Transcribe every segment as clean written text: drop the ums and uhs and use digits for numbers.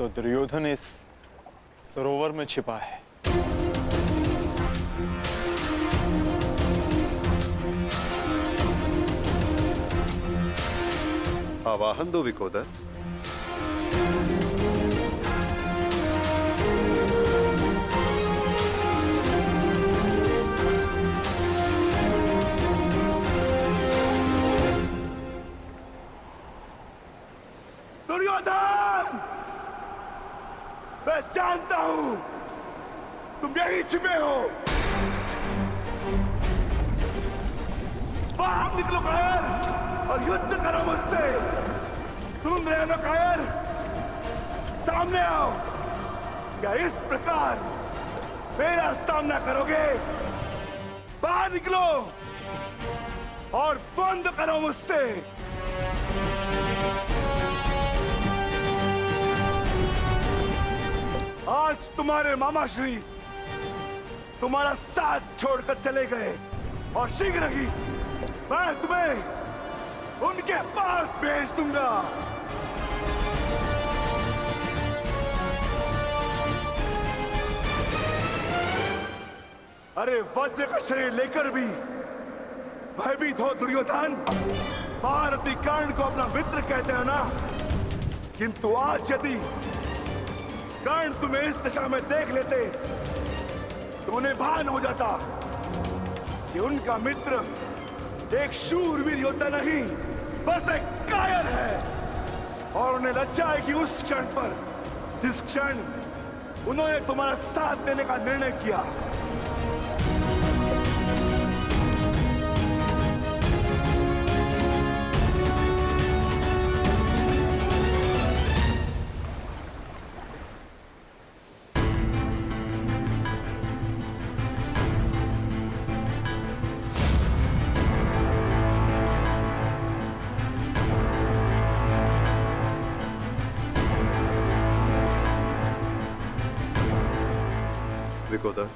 तो दुर्योधन इस सरोवर में छिपा है। आवाहन दो विकोदर। दुर्योधन, मैं जानता हूं तुम यहीं छिपे हो। बाहर निकलो कायर और युद्ध करो मुझसे। सुन रहे हो ना कायर? सामने आओ। क्या इस प्रकार मेरा सामना करोगे? बाहर निकलो और बंद करो मुझसे। आज तुम्हारे मामा श्री तुम्हारा साथ छोड़कर चले गए और शीघ्र ही मैं तुम्हें उनके पास भेज दूंगा। अरे वज्र का शरीर लेकर भी भयभीत हो दुर्योधन। महारथी कर्ण को अपना मित्र कहते हैं ना, किंतु आज यदि कर्ण तुम्हें इस दिशा में देख लेते तो उन्हें भान हो जाता कि उनका मित्र एक शूरवीर योद्धा नहीं, बस एक कायर है। और उन्हें लज्जा आएगी उस क्षण पर जिस क्षण उन्होंने तुम्हारा साथ देने का निर्णय किया। विकोदर,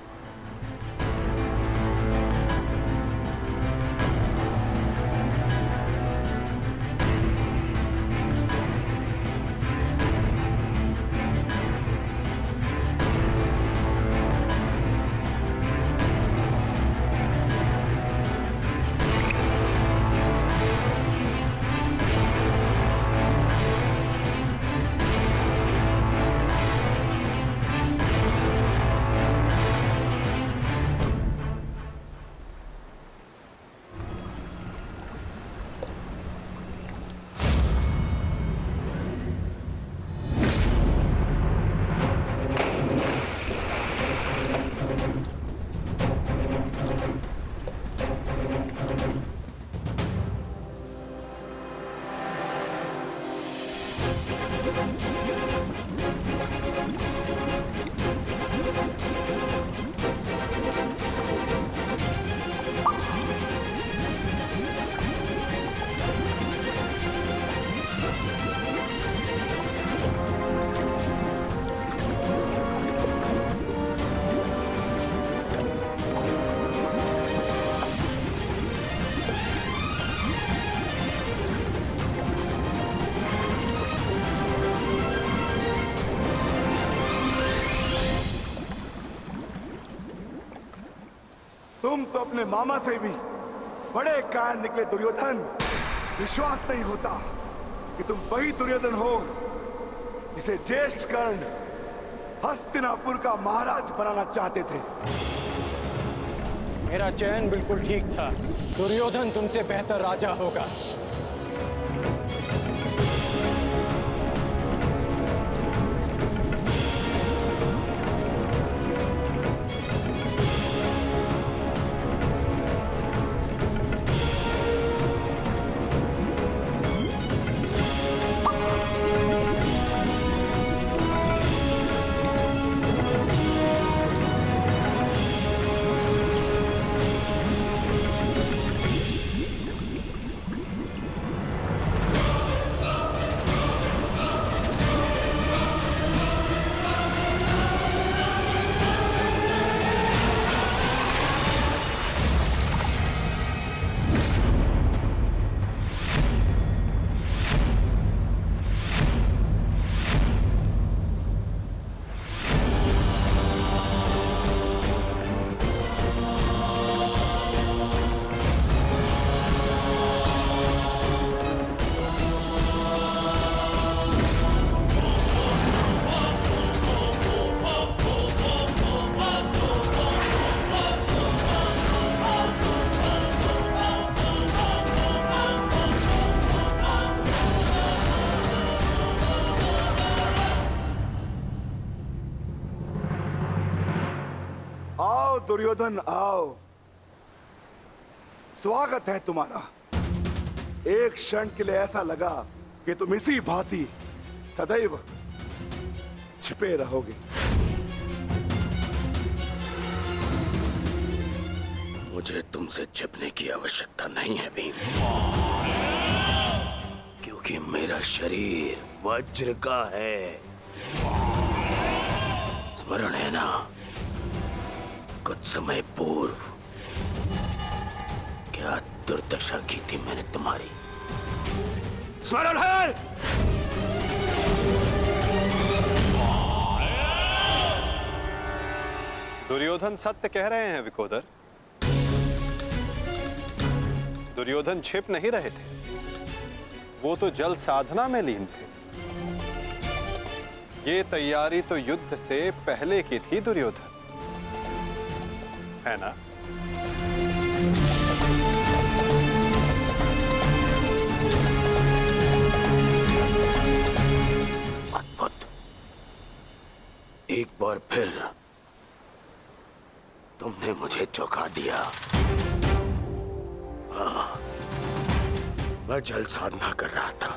तुम तो अपने मामा से भी बड़े कायर निकले दुर्योधन। विश्वास नहीं होता कि तुम वही दुर्योधन हो जिसे ज्येष्ठ कर्ण हस्तिनापुर का महाराज बनाना चाहते थे। मेरा चयन बिल्कुल ठीक था। दुर्योधन तुमसे बेहतर राजा होगा। आओ दुर्योधन आओ, स्वागत है तुम्हारा। एक क्षण के लिए ऐसा लगा कि तुम इसी भांति सदैव छिपे रहोगे। मुझे तुमसे छिपने की आवश्यकता नहीं है भीम, क्योंकि मेरा शरीर वज्र का है। स्मरण है ना, कुछ समय पूर्व क्या दुर्दशा की थी मैंने तुम्हारी? स्मरण है? दुर्योधन सत्य कह रहे हैं विकोदर। दुर्योधन छिप नहीं रहे थे, वो तो जल साधना में लीन थे। ये तैयारी तो युद्ध से पहले की थी दुर्योधन, है ना? अद्भुत। एक बार फिर तुमने मुझे चौंका दिया। हाँ, मैं जल साधना कर रहा था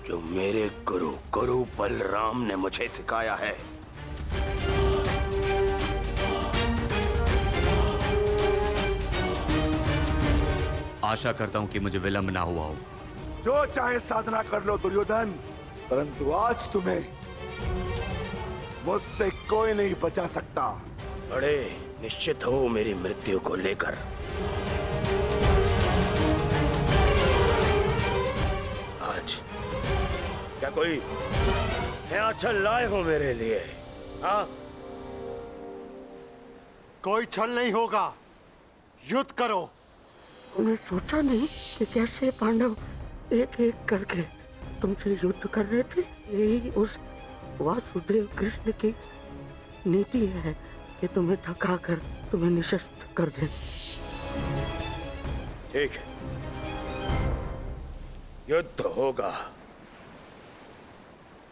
जो मेरे गुरु बलराम ने मुझे सिखाया है। आशा करता हूं कि मुझे विलंब ना हुआ हो। जो चाहे साधना कर लो दुर्योधन, परंतु आज तुम्हें मुझसे कोई नहीं बचा सकता। बड़े निश्चित हो मेरी मृत्यु को लेकर। आज क्या कोई नया छल लाए हो मेरे लिए? हाँ, कोई छल नहीं होगा, युद्ध करो। उन्हें सोचा नहीं कि कैसे पांडव एक एक करके तुमसे युद्ध कर रहे थे। यही उस वासुदेव कृष्ण की नीति है कि तुम्हें थकाकर तुम्हें निशस्त्र कर दे। ठीक है, युद्ध होगा,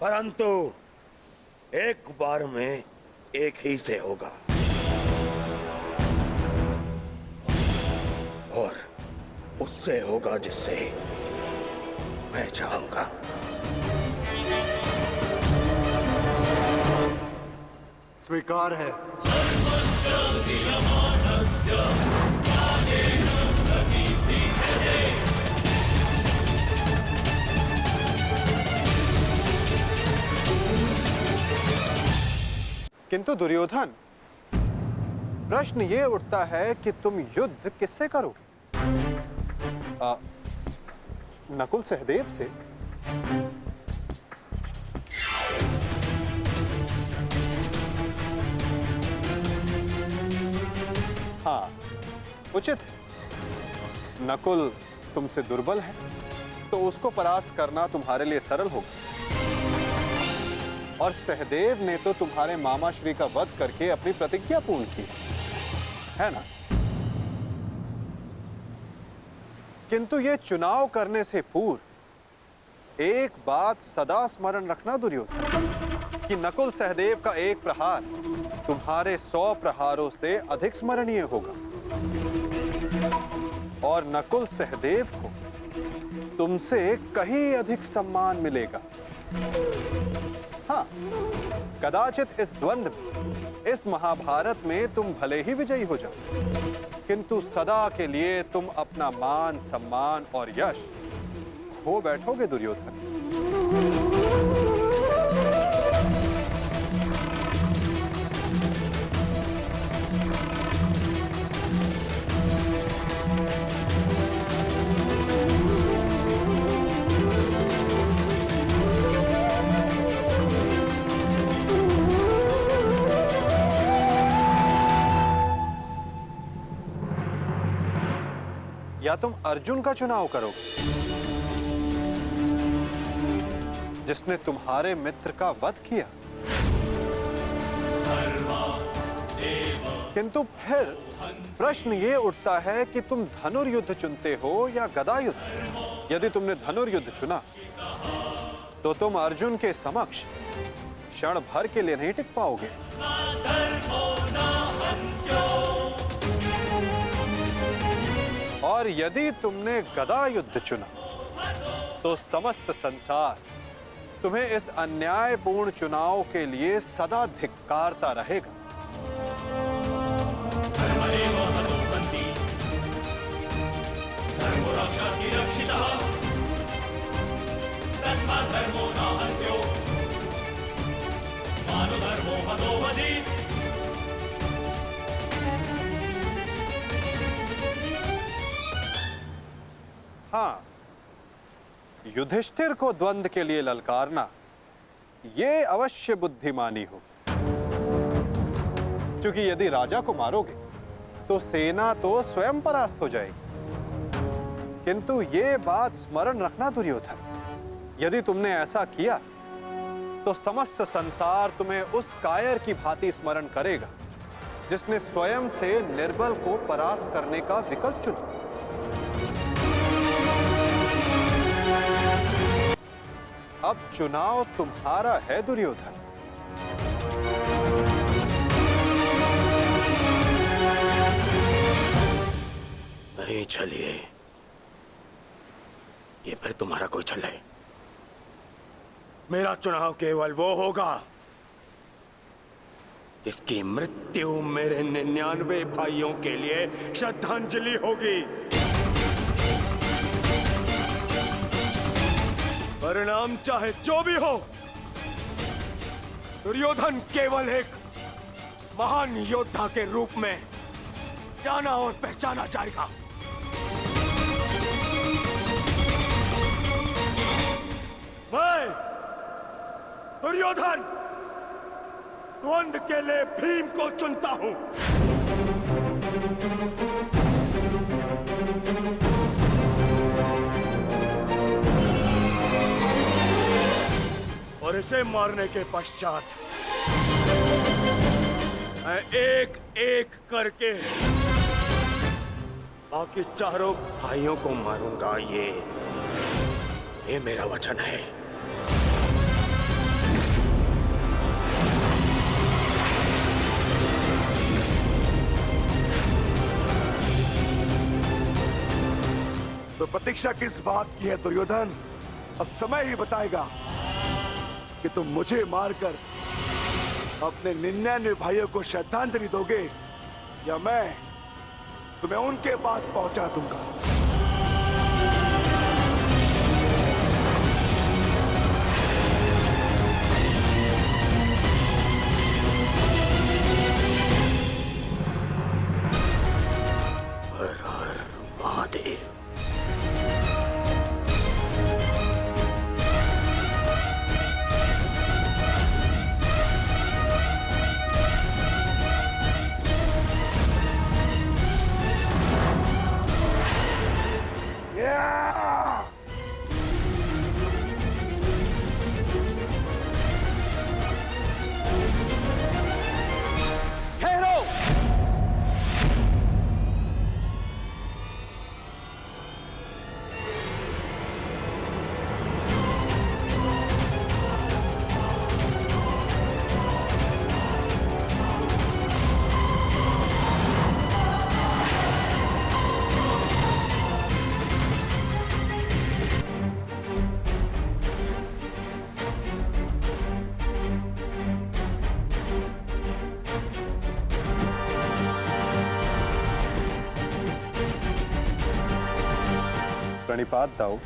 परंतु एक बार में एक ही से होगा, और उससे होगा जिससे मैं चाहूंगा। स्वीकार है। किंतु दुर्योधन, प्रश्न ये उठता है कि तुम युद्ध किससे करोगे? नकुल सहदेव से? हाँ, उचित है। नकुल तुमसे दुर्बल है, तो उसको परास्त करना तुम्हारे लिए सरल होगा। और सहदेव ने तो तुम्हारे मामा श्री का वध करके अपनी प्रतिज्ञा पूर्ण की है ना? किंतु ये चुनाव करने से पूर्व एक बात सदा स्मरण रखना दुर्योधन, कि नकुल सहदेव का एक प्रहार तुम्हारे 100 प्रहारों से अधिक स्मरणीय होगा, और नकुल सहदेव को तुमसे कहीं अधिक सम्मान मिलेगा। हाँ, कदाचित इस द्वंद्व में, इस महाभारत में तुम भले ही विजयी हो जाओ, किंतु सदा के लिए तुम अपना मान, सम्मान और यश खो बैठोगे दुर्योधन। या तुम अर्जुन का चुनाव करोगे, जिसने तुम्हारे मित्र का वध किया। किंतु फिर प्रश्न ये उठता है कि तुम धनुर्युद्ध चुनते हो या गदा युद्ध। यदि तुमने धनुर्युद्ध चुना, तो तुम अर्जुन के समक्ष क्षण भर के लिए नहीं टिक पाओगे। और यदि तुमने गदा युद्ध चुना तो समस्त संसार तुम्हें इस अन्यायपूर्ण चुनाव के लिए सदा धिक्कारता रहेगा। हाँ, युधिष्ठिर को द्वंद्व के लिए ललकारना ये अवश्य बुद्धिमानी हो, क्योंकि यदि राजा को मारोगे तो सेना तो स्वयं परास्त हो जाएगी। किंतु ये बात स्मरण रखना दुर्योधन, यदि तुमने ऐसा किया तो समस्त संसार तुम्हें उस कायर की भांति स्मरण करेगा जिसने स्वयं से निर्बल को परास्त करने का विकल्प चुना। अब चुनाव तुम्हारा है दुर्योधन। नहीं चलिए, ये फिर तुम्हारा कोई छल है। मेरा चुनाव केवल वो होगा जिसकी मृत्यु मेरे 99 भाइयों के लिए श्रद्धांजलि होगी। परिणाम चाहे जो भी हो, दुर्योधन केवल एक महान योद्धा के रूप में जाना और पहचाना जाएगा। मैं दुर्योधन द्वंद्व के लिए भीम को चुनता हूं। और इसे मारने के पश्चात मैं एक एक करके बाकी चारों भाइयों को मारूंगा। ये मेरा वचन है। तो प्रतीक्षा किस बात की है दुर्योधन? अब समय ही बताएगा कि तुम मुझे मारकर अपने 99 भाइयों को श्रद्धांजलि दोगे या मैं तुम्हें उनके पास पहुंचा दूंगा। हर हर महादेव। प्रणिपात दाऊ।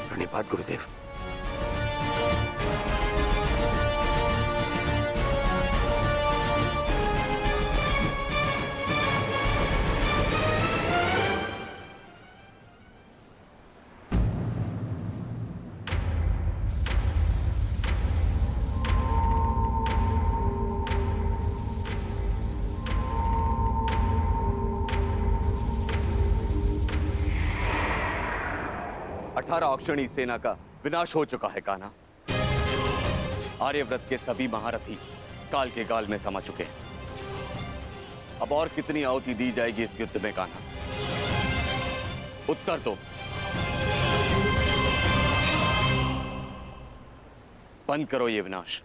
प्रणिपात गुरुदेव। अक्षणी सेना का विनाश हो चुका है कान्हा। आर्यव्रत के सभी महारथी काल के गाल में समा चुके हैं। अब और कितनी आहुति दी जाएगी इस युद्ध में कान्हा? उत्तर दो। बंद करो ये विनाश,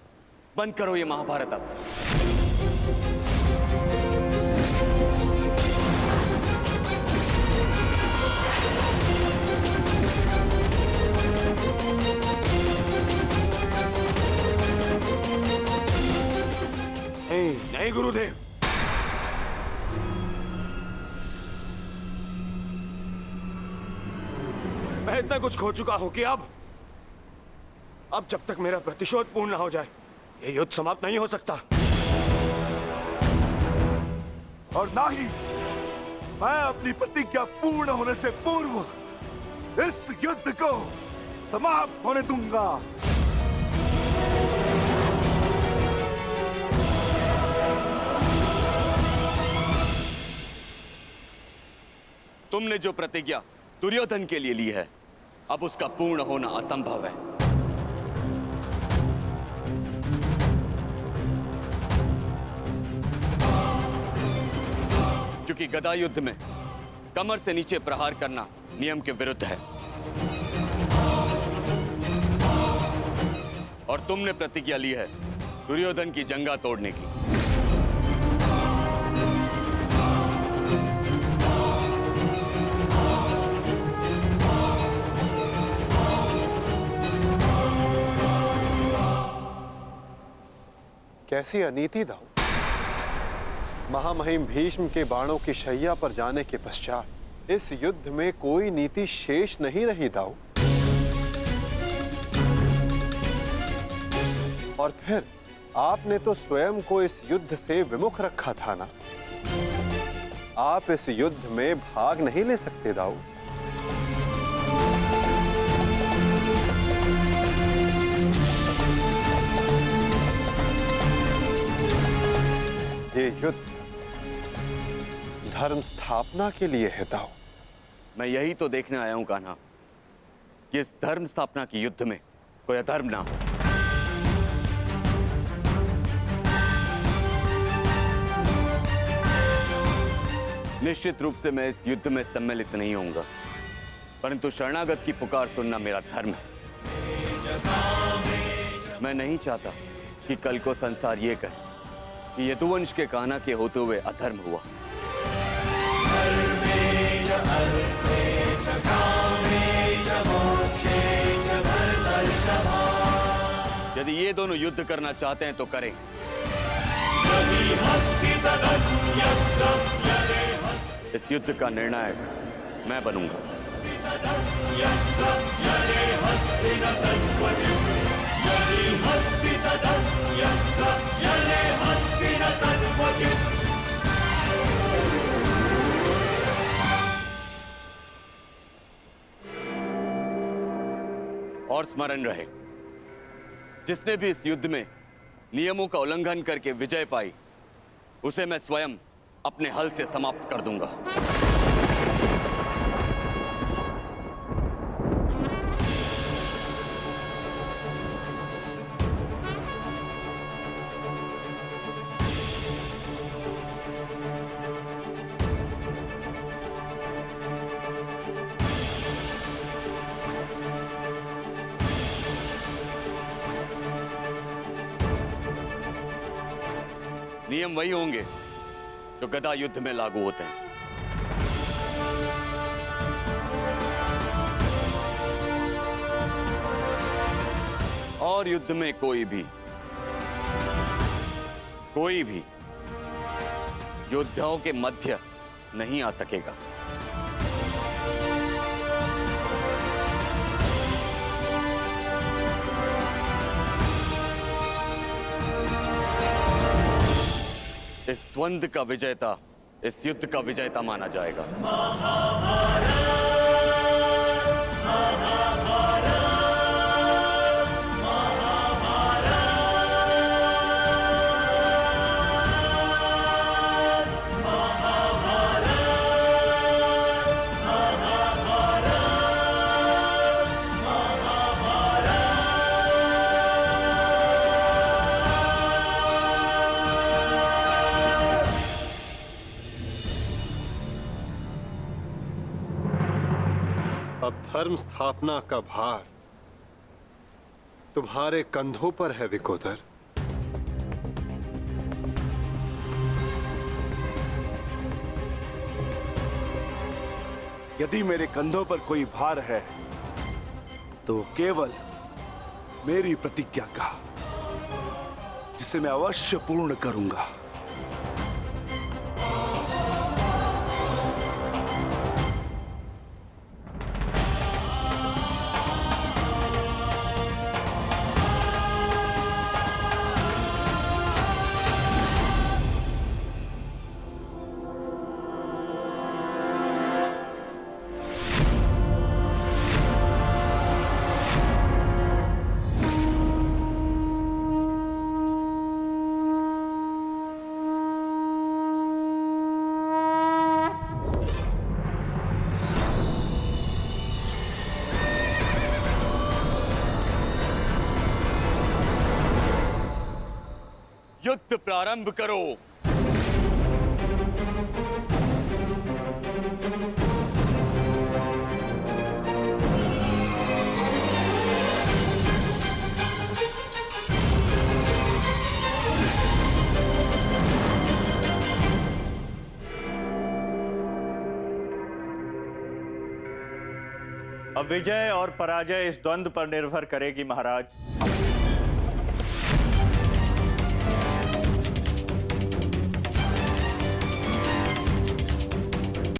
बंद करो ये महाभारत अब। नहीं गुरुदेव, मैं इतना कुछ खो चुका हूं कि अब जब तक मेरा प्रतिशोध पूर्ण ना हो जाए ये युद्ध समाप्त नहीं हो सकता। और ना ही मैं अपनी प्रतिज्ञा पूर्ण होने से पूर्व इस युद्ध को समाप्त होने दूंगा। तुमने जो प्रतिज्ञा दुर्योधन के लिए ली है, अब उसका पूर्ण होना असंभव है। क्योंकि गदा युद्ध में कमर से नीचे प्रहार करना नियम के विरुद्ध है। और तुमने प्रतिज्ञा ली है दुर्योधन की जंगा तोड़ने की। कैसी अनीति दाऊ। महामहिम भीष्म के बाणों की शैया पर जाने के पश्चात इस युद्ध में कोई नीति शेष नहीं रही दाऊ। और फिर आपने तो स्वयं को इस युद्ध से विमुख रखा था ना। आप इस युद्ध में भाग नहीं ले सकते दाऊ। ये युद्ध धर्म स्थापना के लिए है दाऊ। मैं यही तो देखने आया हूं कान्हा कि इस धर्म स्थापना की युद्ध में कोई अधर्म ना हो। निश्चित रूप से मैं इस युद्ध में सम्मिलित नहीं होऊंगा, परंतु शरणागत की पुकार सुनना मेरा धर्म है। मैं नहीं चाहता कि कल को संसार ये कहे कि यदुवंश के कान्हा के होते हुए अधर्म हुआ। यदि ये दोनों युद्ध करना चाहते हैं तो करें। इस युद्ध का निर्णायक मैं बनूंगा। और स्मरण रहे, जिसने भी इस युद्ध में नियमों का उल्लंघन करके विजय पाई, उसे मैं स्वयं अपने हल से समाप्त कर दूंगा। नियम वही होंगे जो गदा युद्ध में लागू होते हैं। और युद्ध में कोई भी योद्धाओं के मध्य नहीं आ सकेगा। इस द्वंद्व का विजेता इस युद्ध का विजेता माना जाएगा। अब धर्म स्थापना का भार तुम्हारे कंधों पर है विकोदर। यदि मेरे कंधों पर कोई भार है तो केवल मेरी प्रतिज्ञा का, जिसे मैं अवश्य पूर्ण करूंगा। युद्ध प्रारंभ करो। अब विजय और पराजय इस द्वंद्व पर निर्भर करेगी महाराज।